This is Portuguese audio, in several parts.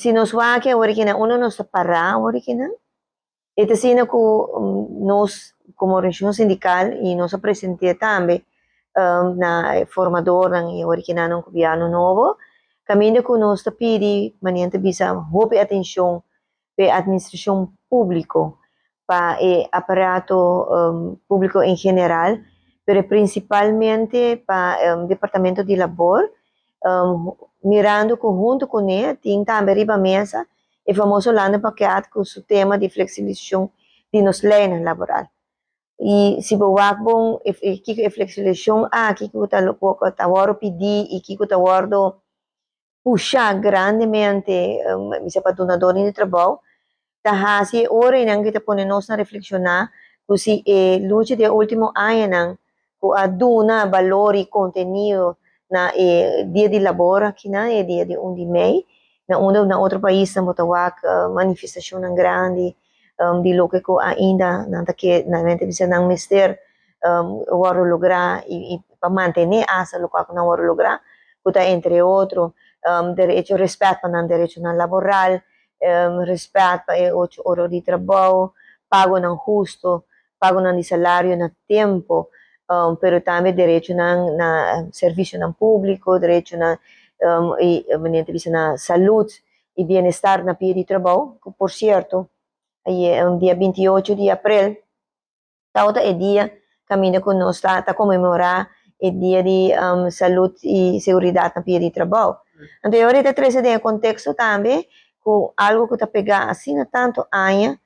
se nos wake origina uno nos para origina esta sina ku nos como região sindical e nos apresentei também na formador ng origina ng gobyerno novo caminho que nos pedi maniente bisa hope atenção para administração público para o aparato público em geral, pero principalmente para o departamento de labor, mirando junto com ele, tem também riba mesa o famoso lando paquete com o tema de flexibilização de nos leis laboral. E se você bom que flexibilização que o tawaro pedir e que o tawaro puxar grandemente bisa patunador de trabalho, tahasi ora inang kita pone nos na reflexionar kusi luce de último ano nang ku aduna valori conteúdo na dia de labor aqui na dia de 1 de maio na outro país na motawak manifestação ng grande di loke ko ainda na mente bisa nang mister waro lograr e para manter asa local na waro lograr kuta entre outro direito respeito para direito na laboral respeito para 8 horas de trabalho, pago ng justo, pago ng salário na tempo, pero também direito na serviço ng público, direito na na saúde e bem-estar na pia de trabalho, que, por certo, dia 28 de abril, tauta é dia caminho que nós está comemorar o dia de saúde e segurança na pia de trabalho. Então, eu ahorita trazer em contexto também com algo que está pegando assim na tanto anos,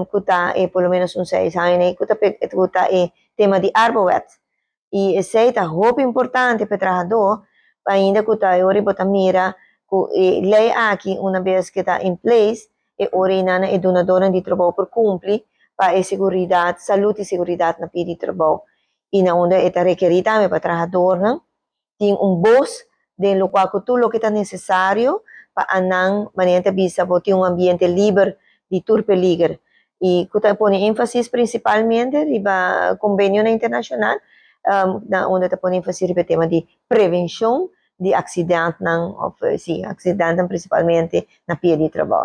que está pelo menos uns 6 anos, que está tema de arbowet. E esse é muito importante para o trabalhador, ainda que está agora mira que lei aqui uma vez que está em place, e ora inana é donadora de trabalho por cumprir para a segurança, saúde e segurança na pia de trabalho. E na onde está requerida também para o trabalhador, tem voz de lo qual tudo o que está necessário para anang maniente bisa ter ambiente livre de tur peligro. E kita pone ênfase principalmente riba convênio internacional, na onde está pone ênfase riba tema de prevenção de acidente, acidente principalmente na pia de trabalho.